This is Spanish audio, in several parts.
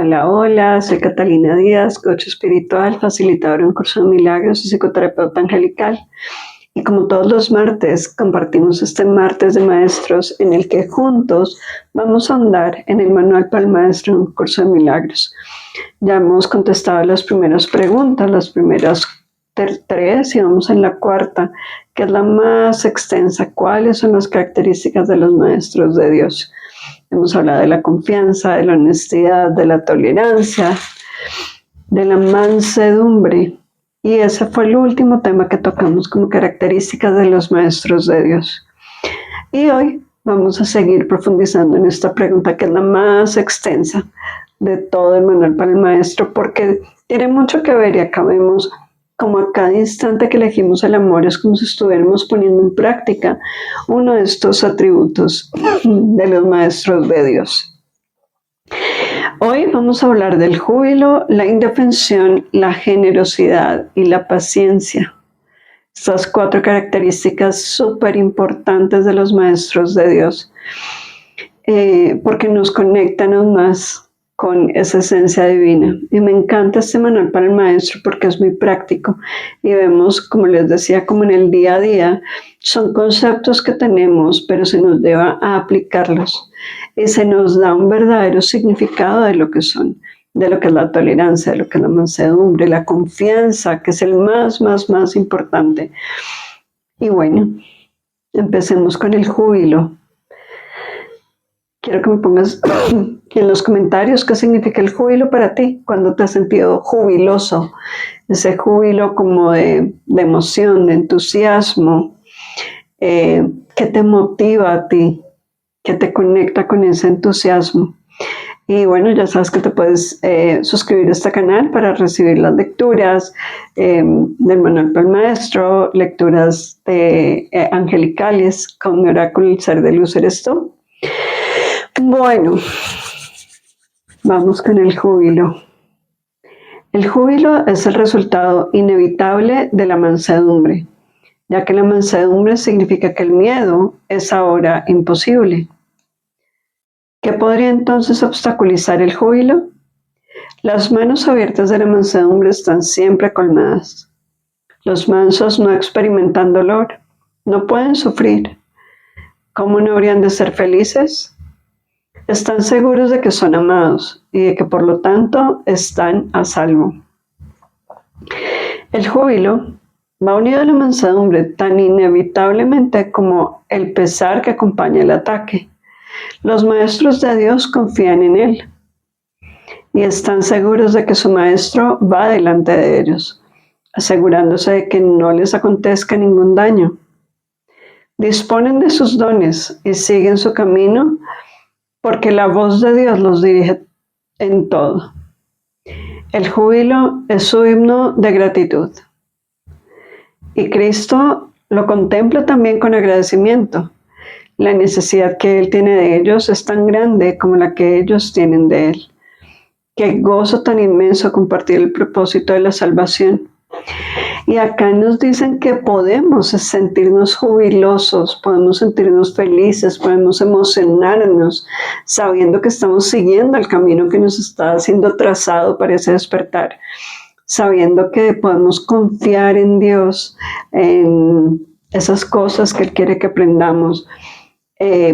Hola, hola, soy Catalina Díaz, coach espiritual, facilitadora en un curso de milagros y psicoterapeuta angelical. Y como todos los martes, compartimos este martes de maestros en el que juntos vamos a ahondar en el manual para el maestro en un curso de milagros. Ya hemos contestado las primeras preguntas, las primeras tres, y vamos en la cuarta, que es la más extensa. ¿Cuáles son las características de los maestros de Dios? Hemos hablado de la confianza, de la honestidad, de la tolerancia, de la mansedumbre. Y ese fue el último tema que tocamos como características de los maestros de Dios. Y hoy vamos a seguir profundizando en esta pregunta, que es la más extensa de todo el manual para el maestro, porque tiene mucho que ver, y acá vemos como a cada instante que elegimos el amor es como si estuviéramos poniendo en práctica uno de estos atributos de los maestros de Dios. Hoy vamos a hablar del júbilo, la indefensión, la generosidad y la paciencia. Estas 4 características súper importantes de los maestros de Dios, porque nos conectan aún más con esa esencia divina. Y me encanta este manual para el maestro porque es muy práctico y vemos, como les decía, como en el día a día son conceptos que tenemos, pero se nos lleva a aplicarlos y se nos da un verdadero significado de lo que son, de lo que es la tolerancia, de lo que es la mansedumbre, la confianza, que es el más importante. Y bueno, empecemos con el júbilo. Quiero que me pongas en los comentarios qué significa el júbilo para ti, cuando te has sentido jubiloso, ese júbilo como de emoción, de entusiasmo, que te motiva a ti, que te conecta con ese entusiasmo. Y bueno, ya sabes que te puedes suscribir a este canal para recibir las lecturas del manual para el maestro, lecturas angelicales con mi oráculo, el ser de luz eres tú. Bueno, vamos con el júbilo. El júbilo es el resultado inevitable de la mansedumbre, ya que la mansedumbre significa que el miedo es ahora imposible. ¿Qué podría entonces obstaculizar el júbilo? Las manos abiertas de la mansedumbre están siempre colmadas. Los mansos no experimentan dolor, no pueden sufrir. ¿Cómo no habrían de ser felices? Están seguros de que son amados y de que por lo tanto están a salvo. El júbilo va unido a la mansedumbre tan inevitablemente como el pesar que acompaña el ataque. Los maestros de Dios confían en Él y están seguros de que su maestro va delante de ellos, asegurándose de que no les acontezca ningún daño. Disponen de sus dones y siguen su camino porque la voz de Dios los dirige en todo. El júbilo es su himno de gratitud. Y Cristo lo contempla también con agradecimiento. La necesidad que Él tiene de ellos es tan grande como la que ellos tienen de Él. Qué gozo tan inmenso compartir el propósito de la salvación. Y acá nos dicen que podemos sentirnos jubilosos, podemos sentirnos felices, podemos emocionarnos, sabiendo que estamos siguiendo el camino que nos está siendo trazado para ese despertar, sabiendo que podemos confiar en Dios, en esas cosas que Él quiere que aprendamos.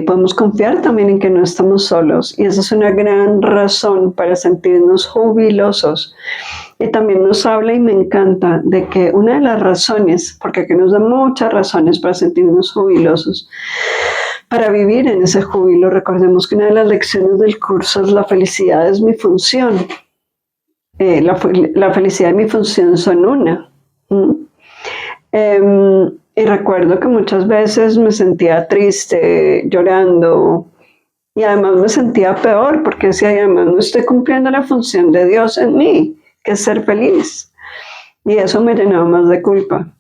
Podemos confiar también en que no estamos solos, y esa es una gran razón para sentirnos jubilosos. Y también nos habla, y me encanta, de que una de las razones, porque aquí nos da muchas razones para sentirnos jubilosos, para vivir en ese júbilo. Recordemos que una de las lecciones del curso es: la felicidad es mi función. La felicidad y mi función son una. Y recuerdo que muchas veces me sentía triste, llorando, y además me sentía peor porque decía, además no estoy cumpliendo la función de Dios en mí, que es ser feliz. Y eso me llenaba más de culpa.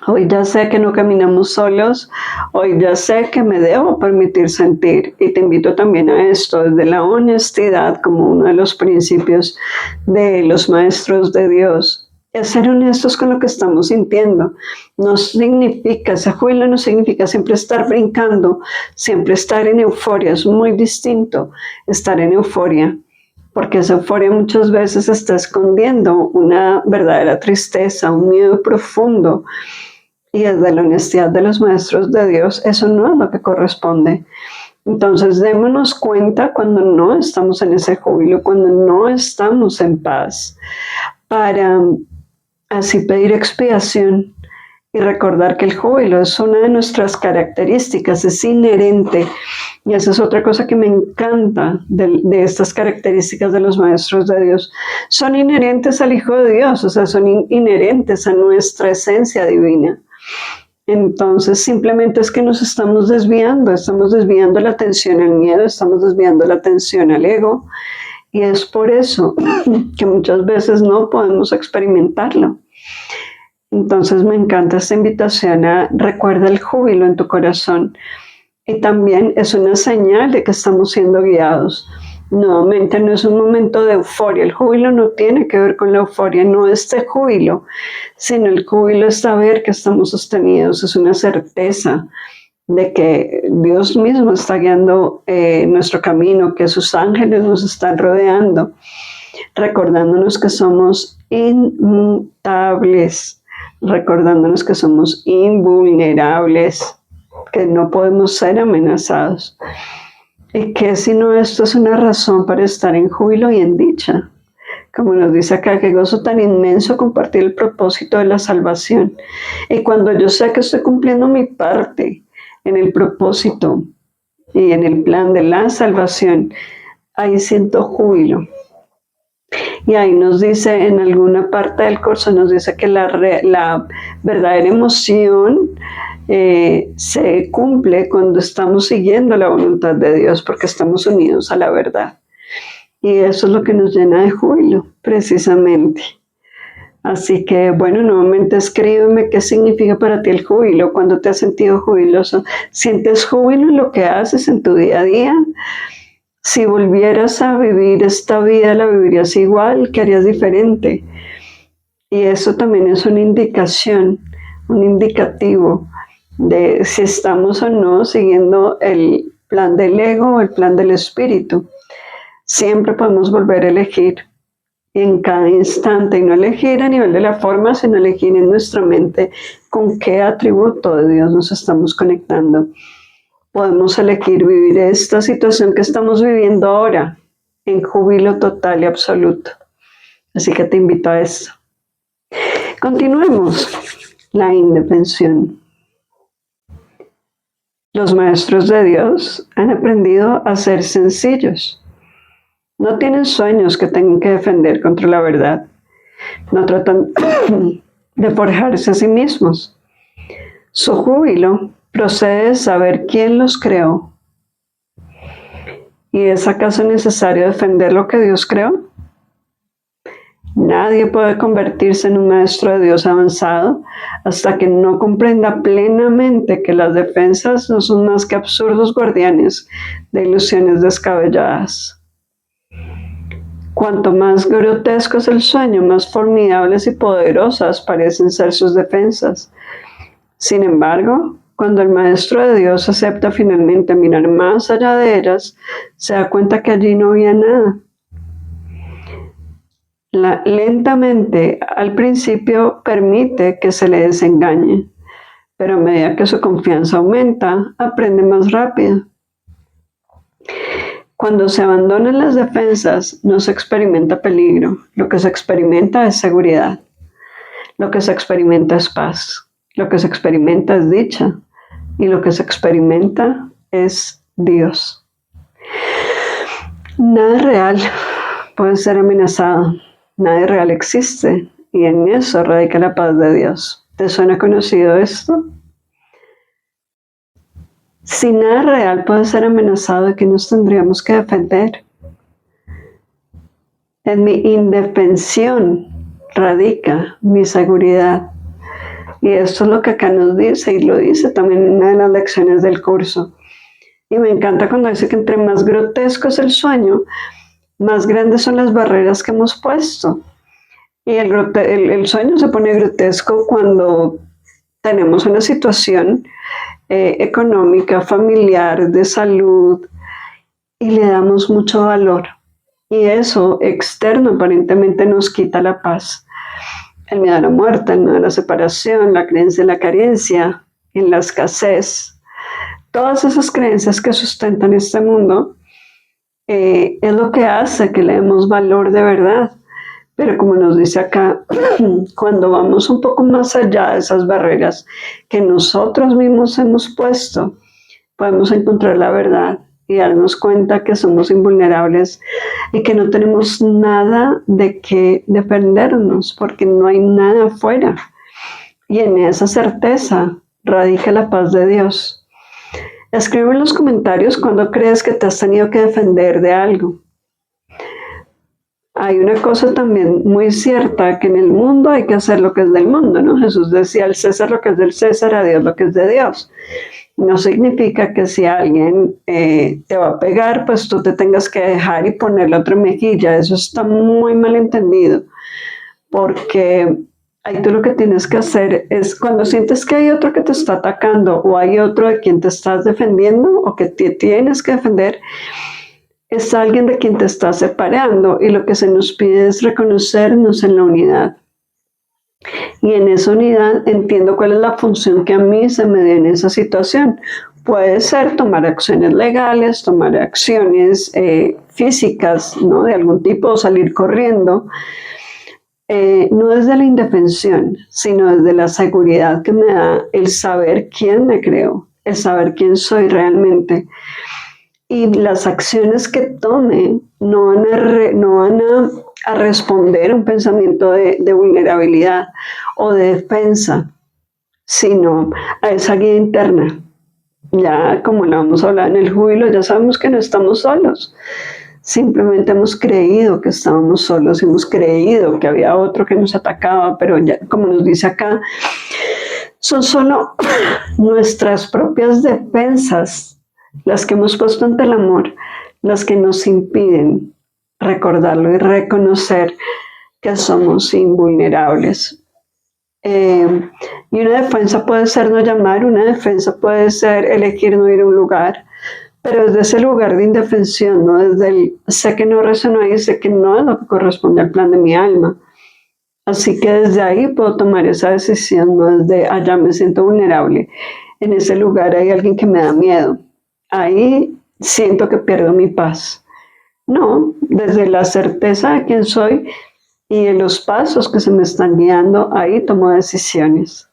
Hoy ya sé que no caminamos solos, hoy ya sé que me debo permitir sentir, y te invito también a esto, desde la honestidad como uno de los principios de los maestros de Dios. Es ser honestos con lo que estamos sintiendo. No significa, ese júbilo no significa siempre estar brincando, siempre estar en euforia. Es muy distinto estar en euforia porque esa euforia muchas veces está escondiendo una verdadera tristeza, un miedo profundo, y desde la honestidad de los maestros de Dios, eso no es lo que corresponde. Entonces, démonos cuenta cuando no estamos en ese júbilo, cuando no estamos en paz, para así pedir expiación y recordar que el júbilo es una de nuestras características, es inherente. Y esa es otra cosa que me encanta de estas características de los maestros de Dios. Son inherentes al Hijo de Dios, o sea, son inherentes a nuestra esencia divina. Entonces simplemente es que nos estamos desviando la atención al miedo, estamos desviando la atención al ego, y es por eso que muchas veces no podemos experimentarlo. Entonces me encanta esta invitación a recuerda el júbilo en tu corazón, y también es una señal de que estamos siendo guiados. Nuevamente, no es un momento de euforia. El júbilo no tiene que ver con la euforia, no este júbilo, sino el júbilo es saber que estamos sostenidos, es una certeza de que Dios mismo está guiando nuestro camino, que sus ángeles nos están rodeando, recordándonos que somos inmutables, recordándonos que somos invulnerables, que no podemos ser amenazados. Y que si no, esto es una razón para estar en júbilo y en dicha. Como nos dice acá, qué gozo tan inmenso compartir el propósito de la salvación. Y cuando yo sé que estoy cumpliendo mi parte en el propósito y en el plan de la salvación, ahí siento júbilo. Y ahí nos dice, en alguna parte del curso, nos dice que la verdadera emoción se cumple cuando estamos siguiendo la voluntad de Dios, porque estamos unidos a la verdad. Y eso es lo que nos llena de júbilo, precisamente. Así que, bueno, nuevamente escríbeme qué significa para ti el júbilo, cuando te has sentido jubiloso. ¿Sientes júbilo en lo que haces en tu día a día? Si volvieras a vivir esta vida, ¿la vivirías igual? ¿Qué harías diferente? Y eso también es una indicación, un indicativo de si estamos o no siguiendo el plan del ego o el plan del espíritu. Siempre podemos volver a elegir en cada instante, y no elegir a nivel de la forma, sino elegir en nuestra mente con qué atributo de Dios nos estamos conectando. Podemos elegir vivir esta situación que estamos viviendo ahora en júbilo total y absoluto. Así que te invito a esto. Continuemos la indefensión. Los maestros de Dios han aprendido a ser sencillos. No tienen sueños que tengan que defender contra la verdad. No tratan de forjarse a sí mismos. Su júbilo procede de saber quién los creó. ¿Y es acaso necesario defender lo que Dios creó? Nadie puede convertirse en un maestro de Dios avanzado hasta que no comprenda plenamente que las defensas no son más que absurdos guardianes de ilusiones descabelladas. Cuanto más grotesco es el sueño, más formidables y poderosas parecen ser sus defensas. Sin embargo, cuando el maestro de Dios acepta finalmente mirar más allá de ellas, se da cuenta que allí no había nada. Lentamente, al principio, permite que se le desengañe, pero a medida que su confianza aumenta, aprende más rápido. Cuando se abandonan las defensas, no se experimenta peligro. Lo que se experimenta es seguridad. Lo que se experimenta es paz. Lo que se experimenta es dicha. Y lo que se experimenta es Dios. Nada real puede ser amenazado. Nada real existe, y en eso radica la paz de Dios. ¿Te suena conocido esto? Si nada real puede ser amenazado, ¿de qué nos tendríamos que defender? En mi indefensión radica mi seguridad. Y esto es lo que acá nos dice, y lo dice también en una de las lecciones del curso. Y me encanta cuando dice que entre más grotesco es el sueño, más grandes son las barreras que hemos puesto. Y el sueño se pone grotesco cuando tenemos una situación económica, familiar, de salud, y le damos mucho valor. Y eso externo aparentemente nos quita la paz. El miedo a la muerte, el miedo a la separación, la creencia en la carencia, en la escasez. Todas esas creencias que sustentan este mundo es lo que hace que le demos valor de verdad. Pero como nos dice acá, cuando vamos un poco más allá de esas barreras que nosotros mismos hemos puesto, podemos encontrar la verdad y darnos cuenta que somos invulnerables y que no tenemos nada de qué defendernos, porque no hay nada afuera. Y en esa certeza radica la paz de Dios. Escribe en los comentarios cuando crees que te has tenido que defender de algo. Hay una cosa también muy cierta, que en el mundo hay que hacer lo que es del mundo, ¿no? Jesús decía al César lo que es del César, a Dios lo que es de Dios. No significa que si alguien te va a pegar, pues tú te tengas que dejar y ponerle otra mejilla. Eso está muy mal entendido, porque ahí tú lo que tienes que hacer es, cuando sientes que hay otro que te está atacando o hay otro de quien te estás defendiendo o que te tienes que defender, es alguien de quien te está separando, y lo que se nos pide es reconocernos en la unidad. Y en esa unidad entiendo cuál es la función que a mí se me dio en esa situación. Puede ser tomar acciones legales, tomar acciones físicas, ¿no? De algún tipo, salir corriendo. No desde la indefensión, sino desde la seguridad que me da el saber quién me creo, el saber quién soy realmente. Y las acciones que tome no van a responder a un pensamiento de vulnerabilidad o de defensa, sino a esa guía interna. Ya como lo vamos a hablar en el júbilo, ya sabemos que no estamos solos. Simplemente hemos creído que estábamos solos, hemos creído que había otro que nos atacaba, pero ya, como nos dice acá, son solo nuestras propias defensas las que hemos puesto ante el amor, las que nos impiden recordarlo y reconocer que somos invulnerables. Y una defensa puede ser no llamar, una defensa puede ser elegir no ir a un lugar, pero desde ese lugar de indefensión, no desde el sé que no resonó ahí, sé que no es lo que corresponde al plan de mi alma. Así que desde ahí puedo tomar esa decisión, no desde allá me siento vulnerable. En ese lugar hay alguien que me da miedo. Ahí siento que pierdo mi paz. No, desde la certeza de quién soy y en los pasos que se me están guiando, ahí tomo decisiones.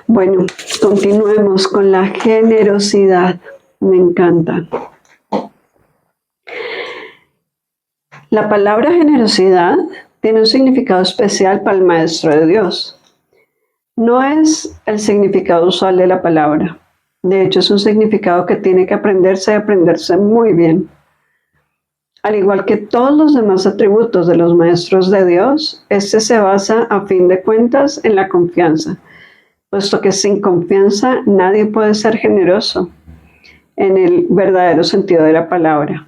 Bueno, continuemos con la generosidad. Me encanta. La palabra generosidad tiene un significado especial para el Maestro de Dios. No es el significado usual de la palabra. De hecho, es un significado que tiene que aprenderse y aprenderse muy bien. Al igual que todos los demás atributos de los maestros de Dios, este se basa, a fin de cuentas, en la confianza, puesto que sin confianza nadie puede ser generoso en el verdadero sentido de la palabra.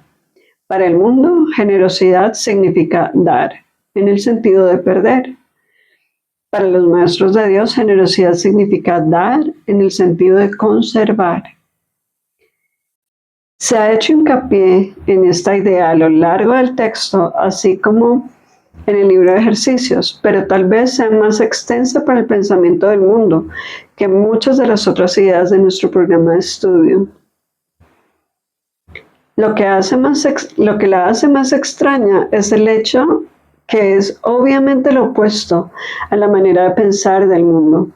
Para el mundo, generosidad significa dar, en el sentido de perder. Para los maestros de Dios, generosidad significa dar en el sentido de conservar. Se ha hecho hincapié en esta idea a lo largo del texto, así como en el libro de ejercicios, pero tal vez sea más extensa para el pensamiento del mundo que muchas de las otras ideas de nuestro programa de estudio. Lo que la hace más extraña es el hecho que es obviamente lo opuesto a la manera de pensar del mundo.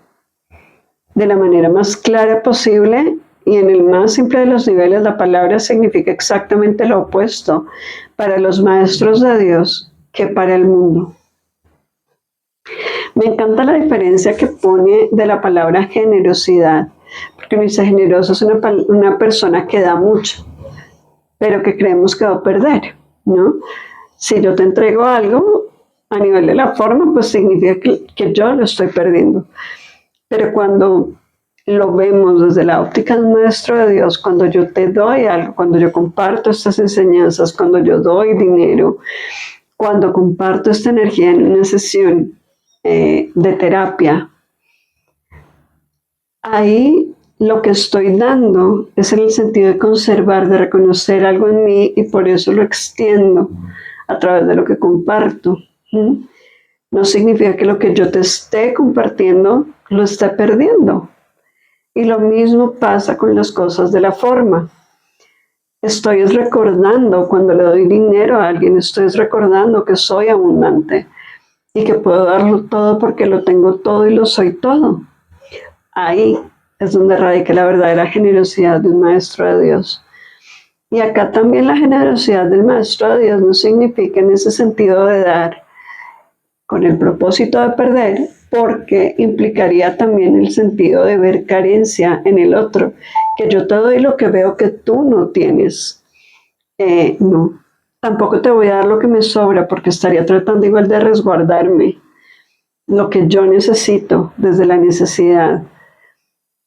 De la manera más clara posible y en el más simple de los niveles, la palabra significa exactamente lo opuesto para los maestros de Dios que para el mundo. Me encanta la diferencia que pone de la palabra generosidad, porque me dice generoso es una persona que da mucho, pero que creemos que va a perder, ¿no? Si yo te entrego algo, a nivel de la forma, pues significa que yo lo estoy perdiendo. Pero cuando lo vemos desde la óptica del Maestro de Dios, cuando yo te doy algo, cuando yo comparto estas enseñanzas, cuando yo doy dinero, cuando comparto esta energía en una sesión de terapia, ahí lo que estoy dando es en el sentido de conservar, de reconocer algo en mí y por eso lo extiendo a través de lo que comparto. No significa que lo que yo te esté compartiendo lo esté perdiendo. Y lo mismo pasa con las cosas de la forma. Estoy recordando cuando le doy dinero a alguien, estoy recordando que soy abundante y que puedo darlo todo porque lo tengo todo y lo soy todo. Ahí es donde radica la verdadera generosidad de un maestro de Dios. Y acá también la generosidad del maestro de Dios no significa en ese sentido de dar con el propósito de perder, porque implicaría también el sentido de ver carencia en el otro, que yo te doy lo que veo que tú no tienes. No, tampoco te voy a dar lo que me sobra porque estaría tratando igual de resguardarme lo que yo necesito desde la necesidad.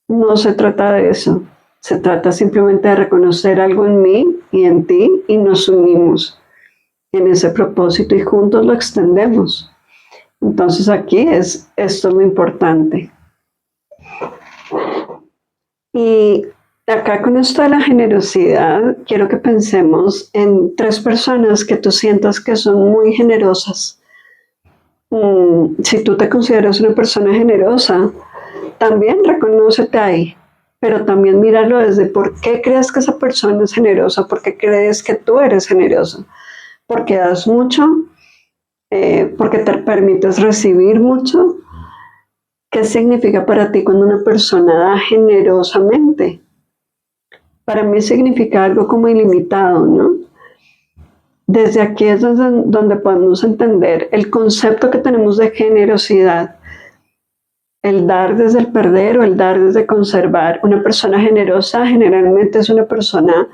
No se trata de eso, se trata simplemente de reconocer algo en mí y en ti y nos unimos en ese propósito y juntos lo extendemos. Entonces aquí esto es lo importante. Y acá con esto de la generosidad, quiero que pensemos en 3 personas que tú sientas que son muy generosas. Si tú te consideras una persona generosa, también reconócete ahí, pero también míralo desde por qué crees que esa persona es generosa, por qué crees que tú eres generoso, porque das mucho, porque te permites recibir mucho. ¿Qué significa para ti cuando una persona da generosamente? Para mí significa algo como ilimitado, ¿no? Desde aquí es donde podemos entender el concepto que tenemos de generosidad, el dar desde el perder o el dar desde conservar. Una persona generosa generalmente es una persona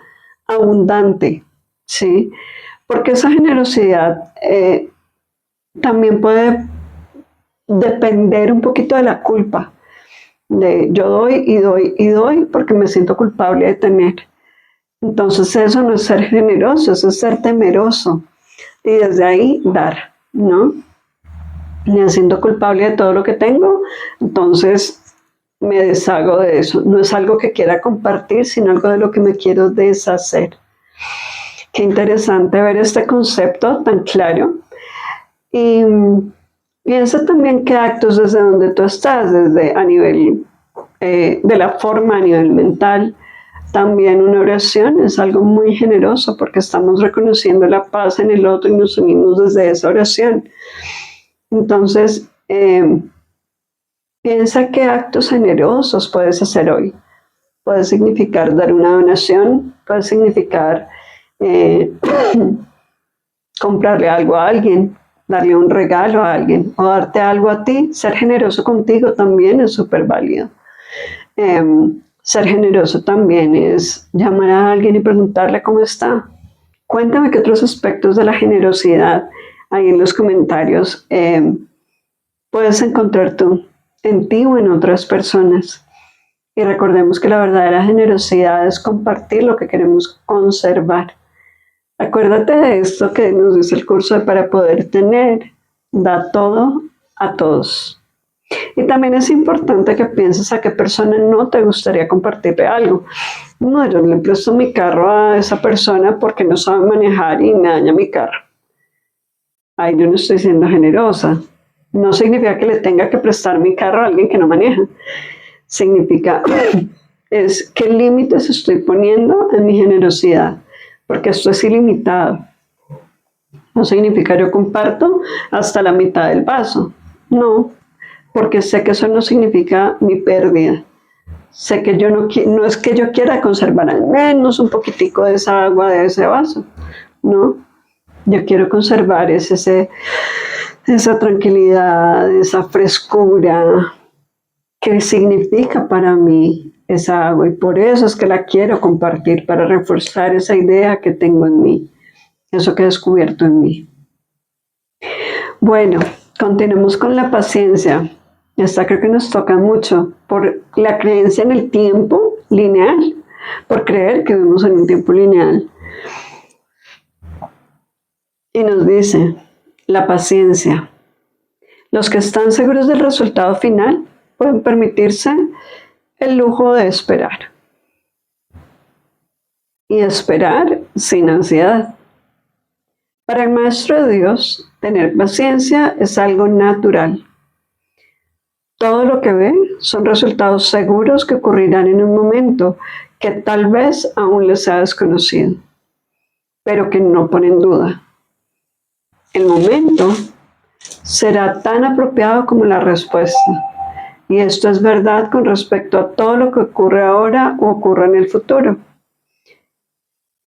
abundante, ¿sí? Porque esa generosidad también puede depender un poquito de la culpa. De yo doy y doy y doy porque me siento culpable de tener. Entonces eso no es ser generoso, eso es ser temeroso. Y desde ahí dar, ¿no? Me siento culpable de todo lo que tengo, entonces me deshago de eso. No es algo que quiera compartir, sino algo de lo que me quiero deshacer. Qué interesante ver este concepto tan claro. Y piensa también qué actos desde donde tú estás, desde a nivel de la forma, a nivel mental. También una oración es algo muy generoso porque estamos reconociendo la paz en el otro y nos unimos desde esa oración. Entonces, piensa qué actos generosos puedes hacer hoy. Puede significar dar una donación, puede significar comprarle algo a alguien, darle un regalo a alguien o darte algo a ti. Ser generoso contigo también es súper válido. Ser generoso también es llamar a alguien y preguntarle cómo está. Cuéntame qué otros aspectos de la generosidad ahí en los comentarios puedes encontrar tú en ti o en otras personas. Y recordemos que la verdadera generosidad es compartir lo que queremos conservar. Acuérdate de esto que nos dice el curso de Para Poder Tener, da todo a todos. Y también es importante que pienses a qué persona no te gustaría compartirle algo. No, yo le presto mi carro a esa persona porque no sabe manejar y me daña mi carro. Ay, yo no estoy siendo generosa. No significa que le tenga que prestar mi carro a alguien que no maneja. Significa es qué límites estoy poniendo en mi generosidad, porque esto es ilimitado. No significa yo comparto hasta la mitad del vaso. No, porque sé que eso no significa mi pérdida. Sé que yo no es que yo quiera conservar al menos un poquitico de esa agua de ese vaso. No, yo quiero conservar esa tranquilidad, esa frescura que significa para mí esa agua. Y por eso es que la quiero compartir, para reforzar esa idea que tengo en mí, eso que he descubierto en mí. Bueno, continuemos con la paciencia. Esta creo que nos toca mucho por la creencia en el tiempo lineal, por creer que vivimos en un tiempo lineal. Y nos dice, la paciencia. Los que están seguros del resultado final pueden permitirse el lujo de esperar. Y esperar sin ansiedad. Para el Maestro de Dios, tener paciencia es algo natural. Todo lo que ve son resultados seguros que ocurrirán en un momento que tal vez aún les sea desconocido, pero que no ponen duda. El momento será tan apropiado como la respuesta, y esto es verdad con respecto a todo lo que ocurre ahora o ocurra en el futuro.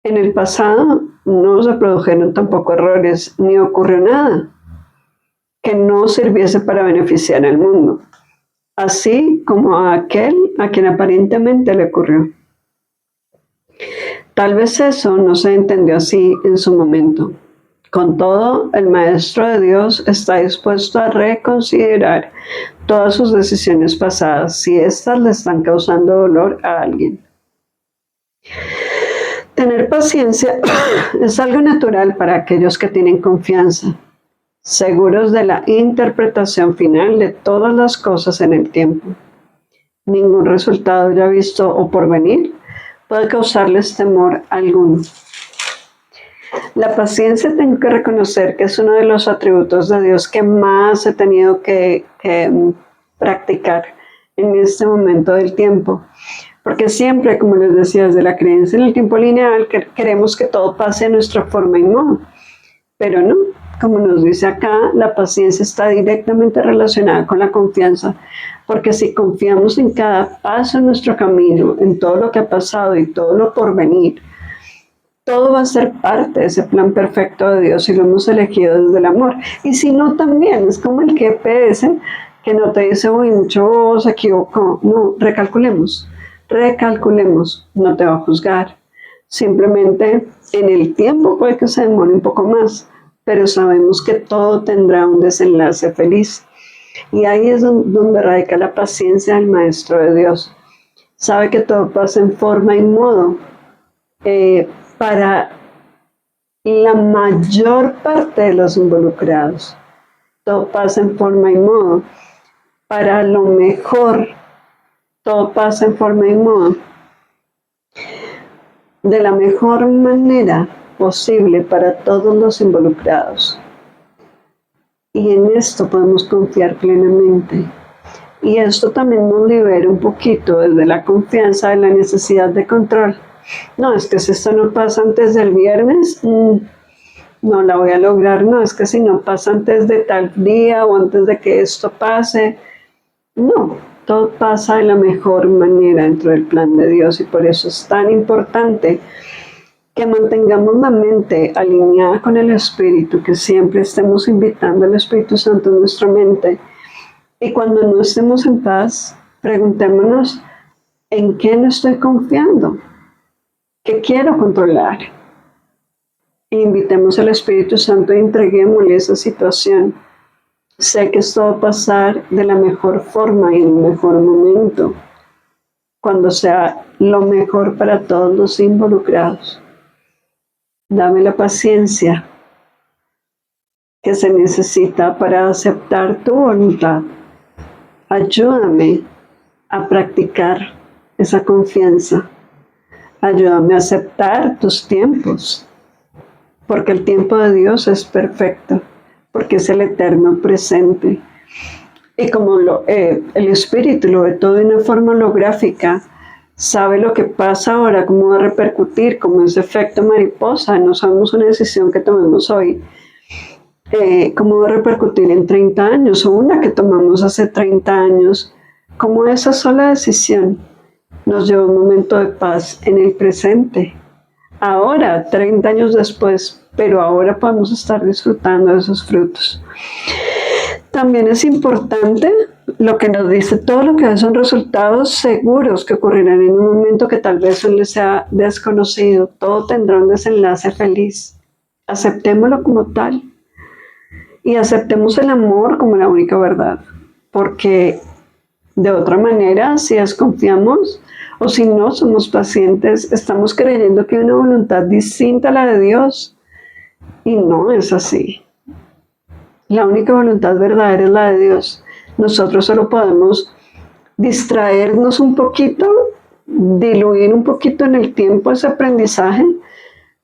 En el pasado no se produjeron tampoco errores, ni ocurrió nada que no sirviese para beneficiar al mundo, así como a aquel a quien aparentemente le ocurrió. Tal vez eso no se entendió así en su momento. Con todo, el Maestro de Dios está dispuesto a reconsiderar todas sus decisiones pasadas si éstas le están causando dolor a alguien. Tener paciencia es algo natural para aquellos que tienen confianza, seguros de la interpretación final de todas las cosas en el tiempo. Ningún resultado ya visto o por venir puede causarles temor alguno. La paciencia, tengo que reconocer que es uno de los atributos de Dios que más he tenido que practicar en este momento del tiempo. Porque siempre, como les decía, desde la creencia en el tiempo lineal, queremos que todo pase a nuestra forma y modo. Pero no, como nos dice acá, la paciencia está directamente relacionada con la confianza. Porque si confiamos en cada paso en nuestro camino, en todo lo que ha pasado y todo lo por venir, todo va a ser parte de ese plan perfecto de Dios y lo hemos elegido desde el amor. Y si no, también es como el GPS que no te dice, uy, mucho se equivocó. No, recalculemos, no te va a juzgar. Simplemente en el tiempo puede que se demore un poco más, pero sabemos que todo tendrá un desenlace feliz. Y ahí es donde radica la paciencia del Maestro de Dios. Sabe que todo pasa en forma y modo. Para la mayor parte de los involucrados. Todo pasa en forma y modo. Para lo mejor, todo pasa en forma y modo. De la mejor manera posible para todos los involucrados. Y en esto podemos confiar plenamente. Y esto también nos libera un poquito desde la confianza de la necesidad de control. No, es que si esto no pasa antes del viernes, no la voy a lograr. No, es que si no pasa antes de tal día o antes de que esto pase. No, todo pasa de la mejor manera dentro del plan de Dios y por eso es tan importante que mantengamos la mente alineada con el Espíritu, que siempre estemos invitando al Espíritu Santo en nuestra mente. Y cuando no estemos en paz, preguntémonos, ¿en qué no estoy confiando? ¿Qué quiero controlar? E invitemos al Espíritu Santo y entreguémosle esa situación. Sé que esto va a pasar de la mejor forma y en el mejor momento, cuando sea lo mejor para todos los involucrados. Dame la paciencia que se necesita para aceptar tu voluntad. Ayúdame a practicar esa confianza. Ayúdame a aceptar tus tiempos, porque el tiempo de Dios es perfecto, porque es el eterno presente. Y como el Espíritu lo ve todo de una forma holográfica, sabe lo que pasa ahora, cómo va a repercutir, como ese efecto mariposa, no sabemos una decisión que tomemos hoy, cómo va a repercutir en 30 años, o una que tomamos hace 30 años, cómo esa sola decisión nos lleva a un momento de paz en el presente. Ahora, 30 años después, pero ahora podemos estar disfrutando de esos frutos. También es importante lo que nos dice, todo lo que son resultados seguros que ocurrirán en un momento que tal vez les sea desconocido. Todo tendrá un desenlace feliz. Aceptémoslo como tal y aceptemos el amor como la única verdad, porque de otra manera, si desconfiamos o si no somos pacientes, estamos creyendo que hay una voluntad distinta a la de Dios y no es así. La única voluntad verdadera es la de Dios. Nosotros solo podemos distraernos un poquito, diluir un poquito en el tiempo ese aprendizaje,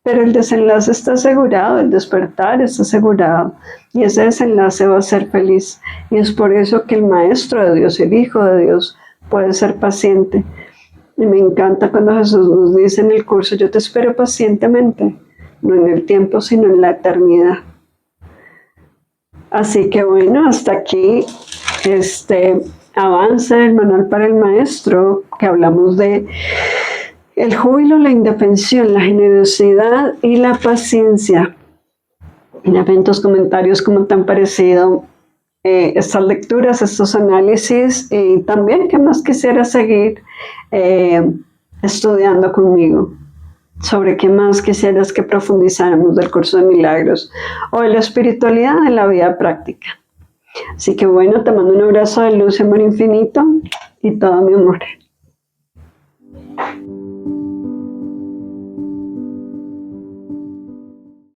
pero el desenlace está asegurado, el despertar está asegurado y ese desenlace va a ser feliz. Y es por eso que el Maestro de Dios, el Hijo de Dios, puede ser paciente. Y me encanta cuando Jesús nos dice en el curso, yo te espero pacientemente, no en el tiempo, sino en la eternidad. Así que bueno, hasta aquí este avance del manual para el maestro, que hablamos de el júbilo, la indefensión, la generosidad y la paciencia. Y en tus comentarios cómo te han parecido estas lecturas, estos análisis, y también qué más quisiera seguir estudiando conmigo, sobre qué más quisieras que profundizáramos del curso de milagros o de la espiritualidad en la vida práctica. Así que bueno, te mando un abrazo de luz y amor infinito y todo mi amor.